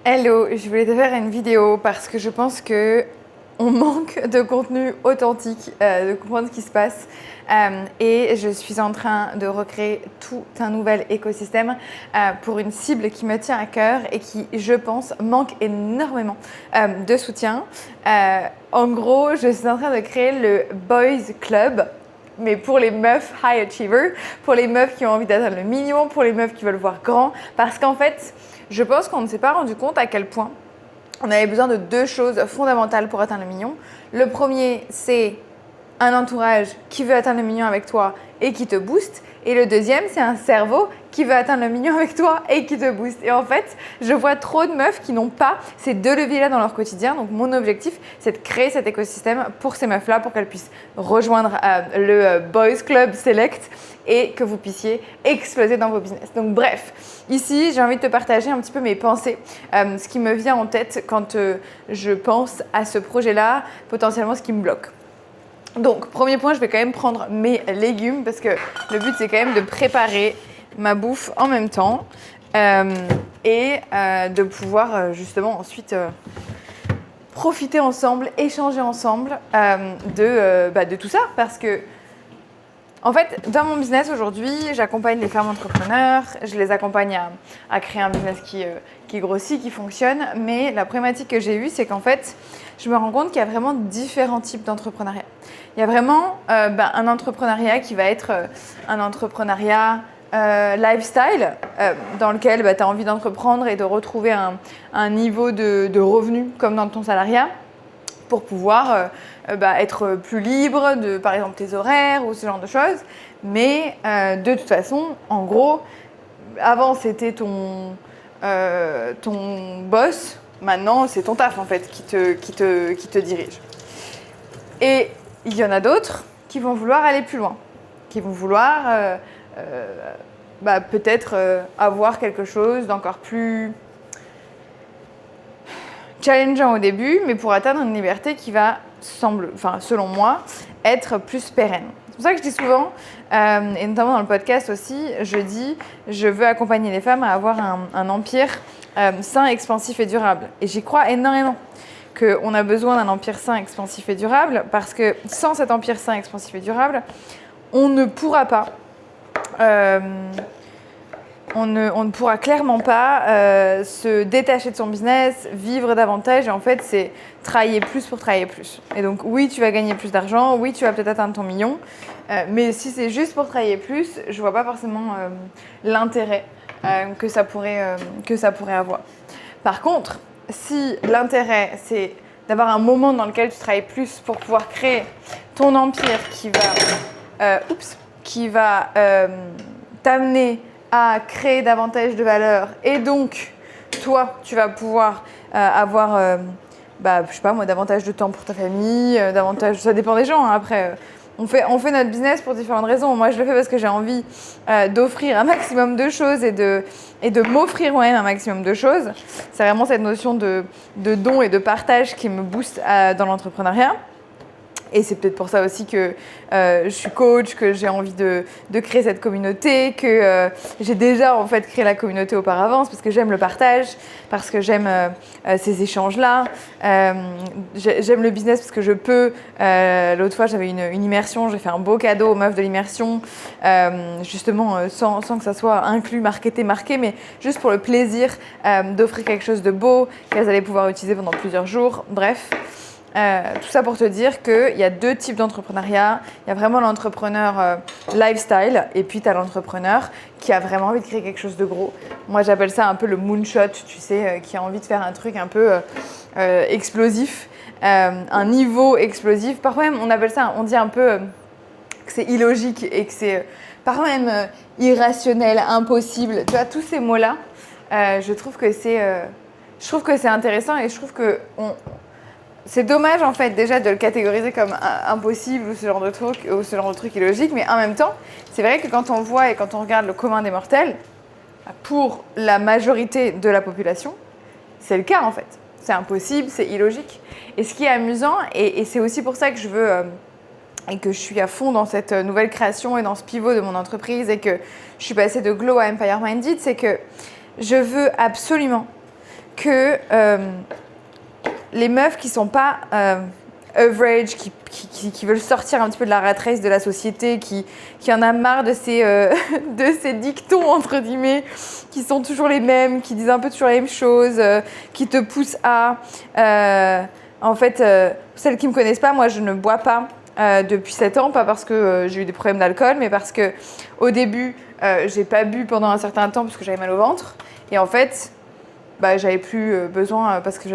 Hello, je voulais te faire une vidéo parce que je pense que on manque de contenu authentique, de comprendre ce qui se passe. Et je suis en train de recréer tout un nouvel écosystème pour une cible qui me tient à cœur et qui, je pense, manque énormément de soutien. En gros, je suis en train de créer le Boys Club, mais pour les meufs high achievers, pour les meufs qui ont envie d'atteindre le million, pour les meufs qui veulent voir grand, parce qu'en fait, je pense qu'on ne s'est pas rendu compte à quel point on avait besoin de deux choses fondamentales pour atteindre le million. Le premier, c'est un entourage qui veut atteindre le million avec toi et qui te booste. Et le deuxième, c'est un cerveau qui veut atteindre le million avec toi et qui te booste. Et en fait, je vois trop de meufs qui n'ont pas ces deux leviers-là dans leur quotidien. Donc mon objectif, c'est de créer cet écosystème pour ces meufs-là, pour qu'elles puissent rejoindre le Boys Club Select et que vous puissiez exploser dans vos business. Donc bref, ici, j'ai envie de te partager un petit peu mes pensées, ce qui me vient en tête quand je pense à ce projet-là, potentiellement ce qui me bloque. Donc, premier point, je vais quand même prendre mes légumes parce que le but, c'est quand même de préparer ma bouffe en même temps et de pouvoir justement ensuite profiter ensemble, échanger ensemble de tout ça. Parce que, en fait, dans mon business aujourd'hui, j'accompagne les femmes entrepreneurs, je les accompagne à créer un business qui grossit, qui fonctionne. Mais la problématique que j'ai eue, c'est qu'en fait, je me rends compte qu'il y a vraiment différents types d'entrepreneuriat. Il y a vraiment un entrepreneuriat qui va être un entrepreneuriat lifestyle dans lequel tu as envie d'entreprendre et de retrouver un niveau de revenu comme dans ton salariat pour pouvoir être plus libre de, par exemple, tes horaires ou ce genre de choses. Mais de toute façon, en gros, avant c'était ton boss, maintenant c'est ton taf en fait qui te dirige. Et il y en a d'autres qui vont vouloir aller plus loin, qui vont vouloir peut-être avoir quelque chose d'encore plus challengeant au début, mais pour atteindre une liberté qui va, selon moi, être plus pérenne. C'est pour ça que je dis souvent, et notamment dans le podcast aussi, je veux accompagner les femmes à avoir un empire sain, expansif et durable. Et j'y crois énormément qu'on a besoin d'un empire sain, expansif et durable, parce que sans cet empire sain, expansif et durable, on ne pourra pas, on ne pourra clairement pas se détacher de son business, vivre davantage, et en fait, c'est travailler plus pour travailler plus. Et donc, oui, tu vas gagner plus d'argent, oui, tu vas peut-être atteindre ton million, mais si c'est juste pour travailler plus, je vois pas forcément l'intérêt que ça pourrait avoir. Par contre, si l'intérêt, c'est d'avoir un moment dans lequel tu travailles plus pour pouvoir créer ton empire qui va t'amener à créer davantage de valeur et donc, toi, tu vas pouvoir avoir, je sais pas moi, davantage de temps pour ta famille, davantage, ça dépend des gens, hein, après. On fait notre business pour différentes raisons. Moi, je le fais parce que j'ai envie d'offrir un maximum de choses et de m'offrir moi-même un maximum de choses. C'est vraiment cette notion de don et de partage qui me booste dans l'entrepreneuriat. Et c'est peut-être pour ça aussi que je suis coach, que j'ai envie de créer cette communauté, que j'ai déjà en fait créé la communauté auparavant, c'est parce que j'aime le partage, parce que j'aime ces échanges-là. J'aime le business parce que je peux. L'autre fois, j'avais une immersion, j'ai fait un beau cadeau aux meufs de l'immersion, justement sans que ça soit inclus, marketé, marqué, mais juste pour le plaisir d'offrir quelque chose de beau qu'elles allaient pouvoir utiliser pendant plusieurs jours. Bref. Tout ça pour te dire qu'il y a deux types d'entrepreneuriat. Il y a vraiment l'entrepreneur lifestyle et puis tu as l'entrepreneur qui a vraiment envie de créer quelque chose de gros. Moi, j'appelle ça un peu le moonshot, tu sais, qui a envie de faire un truc un peu explosif, un niveau explosif. Parfois même, on dit un peu que c'est illogique et que c'est parfois même irrationnel, impossible. Tu vois, tous ces mots-là, je trouve que c'est intéressant et je trouve que c'est dommage en fait déjà de le catégoriser comme impossible ou ce genre de truc illogique, mais en même temps, c'est vrai que quand on voit et quand on regarde le commun des mortels, pour la majorité de la population, c'est le cas en fait. C'est impossible, c'est illogique. Et ce qui est amusant, et c'est aussi pour ça que je veux et que je suis à fond dans cette nouvelle création et dans ce pivot de mon entreprise et que je suis passée de Glow à Empire Minded, c'est que je veux absolument que les meufs qui sont pas average, qui veulent sortir un petit peu de la rat race de la société, qui en a marre de ces dictons, entre guillemets, qui sont toujours les mêmes, qui disent un peu toujours la même chose, qui te poussent à... en fait, celles qui ne me connaissent pas, moi, je ne bois pas depuis 7 ans, pas parce que j'ai eu des problèmes d'alcool, mais parce qu'au début, j'ai pas bu pendant un certain temps parce que j'avais mal au ventre. Et en fait... j'avais plus besoin parce que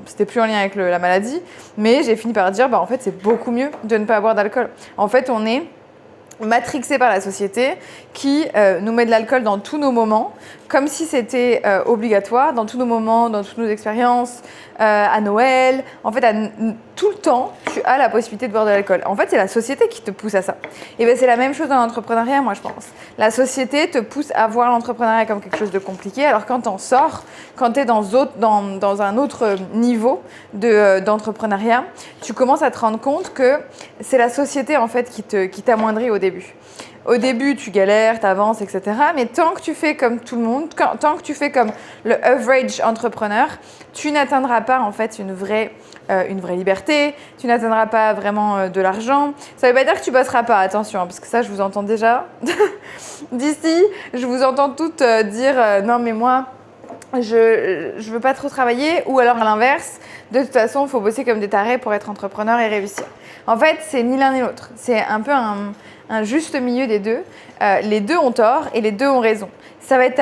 c'était plus en lien avec la maladie, mais j'ai fini par dire en fait c'est beaucoup mieux de ne pas boire d'alcool. En fait, on est matrixé par la société qui nous met de l'alcool dans tous nos moments, comme si c'était obligatoire, dans tous nos moments, dans toutes nos expériences, à Noël. En fait, tout le temps, tu as la possibilité de boire de l'alcool. En fait, c'est la société qui te pousse à ça. Et c'est la même chose dans l'entrepreneuriat, moi, je pense. La société te pousse à voir l'entrepreneuriat comme quelque chose de compliqué, alors quand t'en sors, quand t'es dans un autre niveau d'entrepreneuriat, tu commences à te rendre compte que c'est la société, en fait, qui t'amoindrit au début. Au début, tu galères, tu avances, etc. Mais tant que tu fais comme tout le monde, tant que tu fais comme le average entrepreneur, tu n'atteindras pas en fait une vraie liberté, tu n'atteindras pas vraiment de l'argent. Ça ne veut pas dire que tu bosseras pas, attention, parce que ça, je vous entends déjà. D'ici, je vous entends toutes dire non mais moi, je veux pas trop travailler, ou alors à l'inverse, de toute façon, il faut bosser comme des tarés pour être entrepreneur et réussir. En fait, c'est ni l'un ni l'autre. C'est un peu un juste milieu des deux. Les deux ont tort et les deux ont raison. Ça va être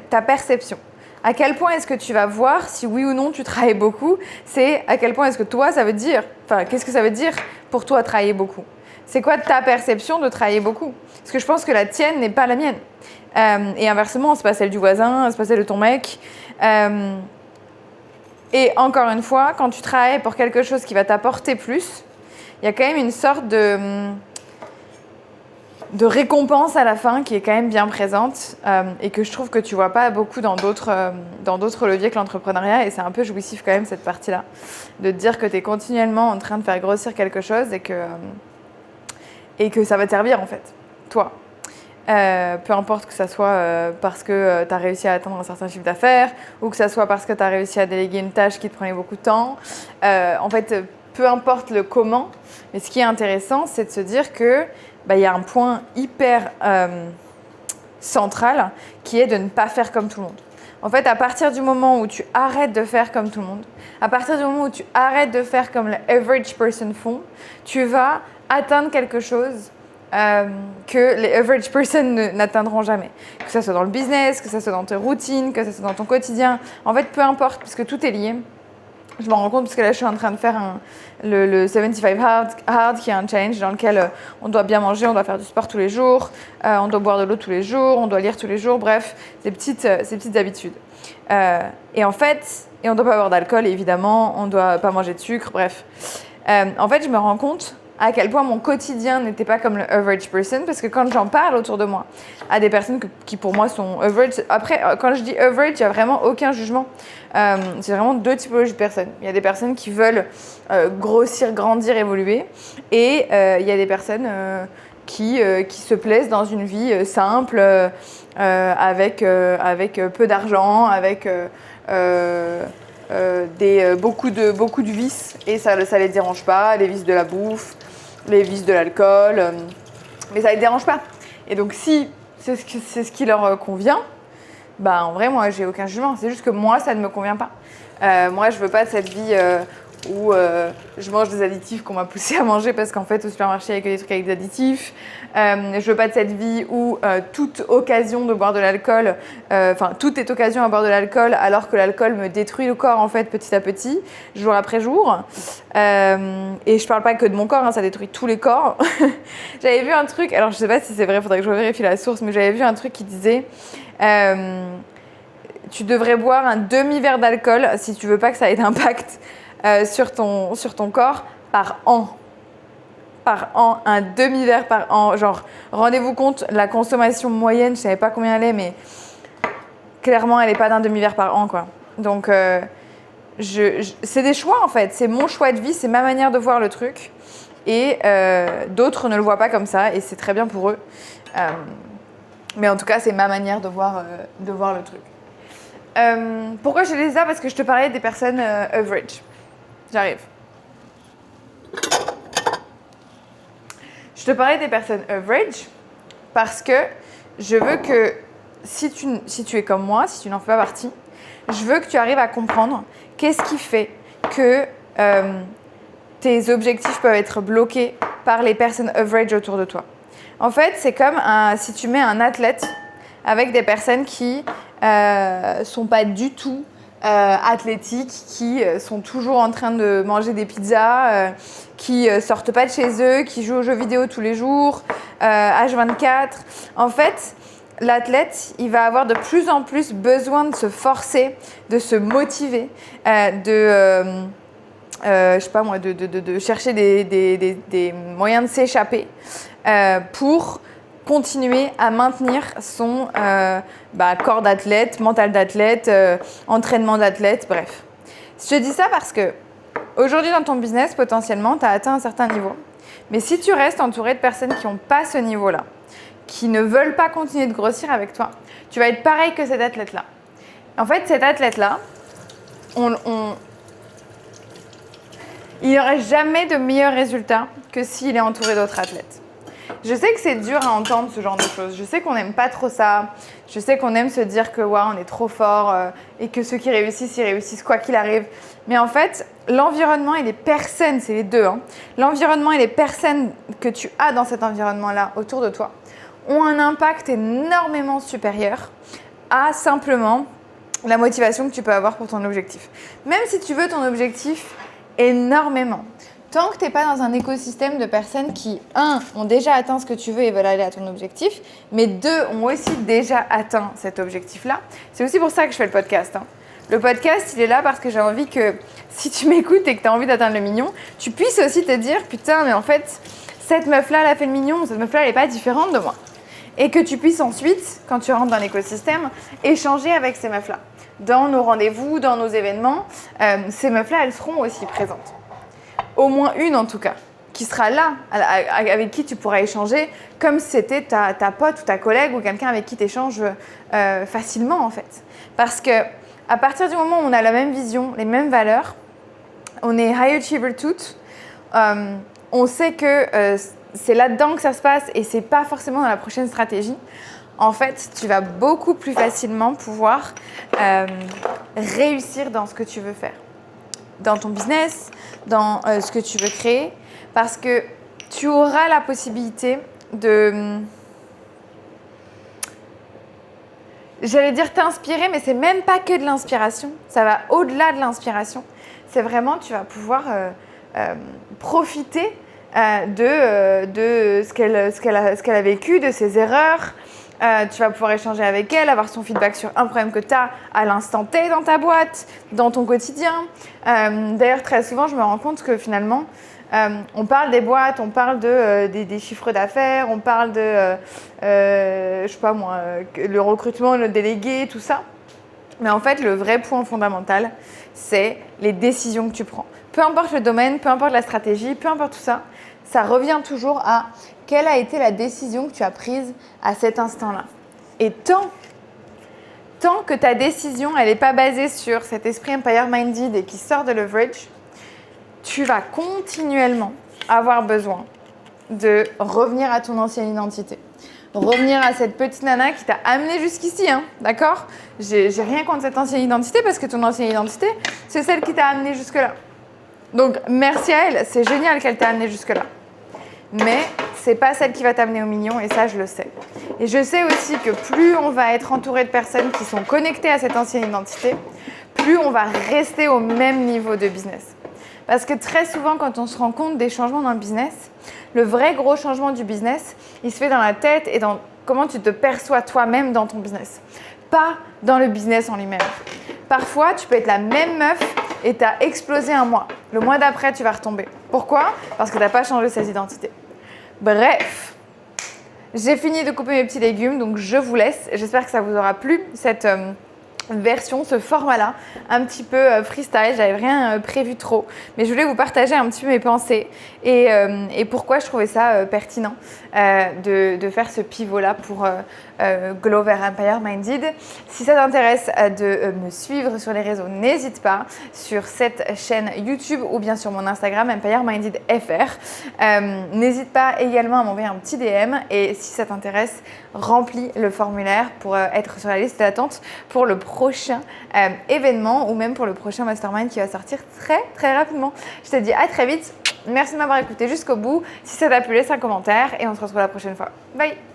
ta perception. À quel point est-ce que tu vas voir si oui ou non tu travailles beaucoup? C'est à quel point est-ce que toi, ça veut dire, qu'est-ce que ça veut dire pour toi travailler beaucoup? C'est quoi ta perception de travailler beaucoup? Parce que je pense que la tienne n'est pas la mienne. Et inversement, c'est pas celle du voisin, c'est pas celle de ton mec. Et encore une fois, quand tu travailles pour quelque chose qui va t'apporter plus, il y a quand même une sorte de récompense à la fin qui est quand même bien présente et que je trouve que tu vois pas beaucoup dans d'autres leviers que l'entrepreneuriat, et c'est un peu jouissif quand même cette partie-là, de te dire que tu es continuellement en train de faire grossir quelque chose et que ça va te servir en fait, toi. Peu importe que ça soit parce que tu as réussi à atteindre un certain chiffre d'affaires ou que ça soit parce que tu as réussi à déléguer une tâche qui te prenait beaucoup de temps. En fait, peu importe le comment, mais ce qui est intéressant, c'est de se dire que y a un point hyper central qui est de ne pas faire comme tout le monde. En fait, à partir du moment où tu arrêtes de faire comme tout le monde, à partir du moment où tu arrêtes de faire comme les average person font, tu vas atteindre quelque chose que les average person n'atteindront jamais. Que ça soit dans le business, que ça soit dans tes routines, que ça soit dans ton quotidien. En fait, peu importe, parce que tout est lié. Je m'en rends compte parce que là, je suis en train de faire le 75 Hard, qui est un challenge dans lequel on doit bien manger, on doit faire du sport tous les jours, on doit boire de l'eau tous les jours, on doit lire tous les jours, bref, ces petites habitudes. Et en fait, on ne doit pas boire d'alcool, évidemment, on ne doit pas manger de sucre, bref. En fait, je me rends compte à quel point mon quotidien n'était pas comme le average person, parce que quand j'en parle autour de moi à des personnes qui pour moi sont average, après quand je dis average, il n'y a vraiment aucun jugement. C'est vraiment deux typologies de personnes. Il y a des personnes qui veulent grossir, grandir, évoluer, et il y a des personnes qui se plaisent dans une vie simple, avec peu d'argent, avec beaucoup de vices, et ça les dérange pas, les vices de la bouffe, les vices de l'alcool, mais ça les dérange pas. Et donc si c'est ce qui leur convient, en vrai moi j'ai aucun jugement, c'est juste que moi ça ne me convient pas. Moi je veux pas de cette vie où je mange des additifs qu'on m'a poussé à manger parce qu'en fait au supermarché il n'y a que des trucs avec des additifs. Je veux pas de cette vie où toute occasion de boire de l'alcool, tout est occasion à boire de l'alcool alors que l'alcool me détruit le corps en fait petit à petit, jour après jour. Et je parle pas que de mon corps, ça détruit tous les corps. J'avais vu un truc, alors je sais pas si c'est vrai, il faudrait que je vérifie la source, mais j'avais vu un truc qui disait tu devrais boire un demi-verre d'alcool si tu veux pas que ça ait d'impact sur ton corps par an. Par an, un demi-verre par an. Genre, rendez-vous compte, la consommation moyenne, je savais pas combien elle est, mais clairement, elle est pas d'un demi-verre par an, quoi. Donc, c'est des choix, en fait. C'est mon choix de vie, c'est ma manière de voir le truc. Et d'autres ne le voient pas comme ça, et c'est très bien pour eux. Mais en tout cas, c'est ma manière de voir le truc. Pourquoi je les ai? Parce que je te parlais des personnes average. J'arrive. Je te parlais des personnes average parce que je veux que si tu es comme moi, si tu n'en fais pas partie, je veux que tu arrives à comprendre qu'est-ce qui fait que tes objectifs peuvent être bloqués par les personnes average autour de toi. En fait, c'est comme si tu mets un athlète avec des personnes qui sont pas du tout athlétiques, qui sont toujours en train de manger des pizzas, qui sortent pas de chez eux, qui jouent aux jeux vidéo tous les jours, H24. En fait, l'athlète, il va avoir de plus en plus besoin de se forcer, de se motiver, je sais pas moi, de chercher des moyens de s'échapper pour continuer à maintenir son corps d'athlète, mental d'athlète, entraînement d'athlète, bref. Je te dis ça parce que aujourd'hui dans ton business, potentiellement, tu as atteint un certain niveau. Mais si tu restes entouré de personnes qui n'ont pas ce niveau-là, qui ne veulent pas continuer de grossir avec toi, tu vas être pareil que cet athlète-là. En fait, cet athlète-là, il n'y aurait jamais de meilleur résultat que s'il est entouré d'autres athlètes. Je sais que c'est dur à entendre ce genre de choses. Je sais qu'on n'aime pas trop ça. Je sais qu'on aime se dire que on est trop fort et que ceux qui réussissent, ils réussissent quoi qu'il arrive. Mais en fait, l'environnement et les personnes, c'est les deux. L'environnement et les personnes que tu as dans cet environnement-là autour de toi ont un impact énormément supérieur à simplement la motivation que tu peux avoir pour ton objectif. Même si tu veux ton objectif énormément, tant que tu n'es pas dans un écosystème de personnes qui, ont déjà atteint ce que tu veux et veulent aller à ton objectif, mais deux, ont aussi déjà atteint cet objectif-là. C'est aussi pour ça que je fais le podcast. Le podcast, il est là parce que j'ai envie que si tu m'écoutes et que tu as envie d'atteindre le million, tu puisses aussi te dire, putain, mais en fait, cette meuf-là, elle a fait le million, cette meuf-là, elle n'est pas différente de moi. Et que tu puisses ensuite, quand tu rentres dans l'écosystème, échanger avec ces meufs-là. Dans nos rendez-vous, dans nos événements, ces meufs-là, elles seront aussi présentes. Au moins une en tout cas, qui sera là, avec qui tu pourras échanger, comme si c'était ta pote ou ta collègue ou quelqu'un avec qui tu échanges facilement en fait. Parce que à partir du moment où on a la même vision, les mêmes valeurs, on est high achiever toutes, on sait que c'est là-dedans que ça se passe et c'est pas forcément dans la prochaine stratégie. En fait, tu vas beaucoup plus facilement pouvoir réussir dans ce que tu veux faire. Dans ton business, dans ce que tu veux créer, parce que tu auras la possibilité de, j'allais dire t'inspirer, mais c'est même pas que de l'inspiration, ça va au-delà de l'inspiration. C'est vraiment, tu vas pouvoir profiter de ce qu'elle a vécu, de ses erreurs. Tu vas pouvoir échanger avec elle, avoir son feedback sur un problème que tu as à l'instant T dans ta boîte, dans ton quotidien. D'ailleurs, très souvent, je me rends compte que finalement, on parle des boîtes, on parle des chiffres d'affaires, on parle de, je sais pas moi, le recrutement, le délégué, tout ça. Mais en fait, le vrai point fondamental, c'est les décisions que tu prends. Peu importe le domaine, peu importe la stratégie, peu importe tout ça, ça revient toujours à quelle a été la décision que tu as prise à cet instant-là. Et tant que ta décision, elle n'est pas basée sur cet esprit empire-minded et qui sort de leverage, tu vas continuellement avoir besoin de revenir à ton ancienne identité. Revenir à cette petite nana qui t'a amené jusqu'ici, d'accord ? J'ai rien contre cette ancienne identité parce que ton ancienne identité, c'est celle qui t'a amené jusque-là. Donc, merci à elle, c'est génial qu'elle t'a amené jusque-là. Mais c'est pas celle qui va t'amener au million et ça, je le sais. Et je sais aussi que plus on va être entouré de personnes qui sont connectées à cette ancienne identité, plus on va rester au même niveau de business. Parce que très souvent, quand on se rend compte des changements dans le business, le vrai gros changement du business, il se fait dans la tête et dans comment tu te perçois toi-même dans ton business. Pas dans le business en lui-même. Parfois, tu peux être la même meuf et tu as explosé un mois. Le mois d'après, tu vas retomber. Pourquoi ? Parce que tu n'as pas changé cette identité. Bref, j'ai fini de couper mes petits légumes, donc je vous laisse. J'espère que ça vous aura plu, cette version, ce format-là, un petit peu freestyle. J'avais rien prévu trop, mais je voulais vous partager un petit peu mes pensées et pourquoi je trouvais ça pertinent de faire ce pivot-là pour Glow vers Empire Minded. Si ça t'intéresse de me suivre sur les réseaux, n'hésite pas sur cette chaîne YouTube ou bien sur mon Instagram Empire Minded FR. N'hésite pas également à m'envoyer un petit DM et si ça t'intéresse, remplis le formulaire pour être sur la liste d'attente pour le prochain événement ou même pour le prochain mastermind qui va sortir très rapidement. Je te dis à très vite. Merci de m'avoir écouté jusqu'au bout. Si ça t'a plu, laisse un commentaire et on se retrouve la prochaine fois. Bye!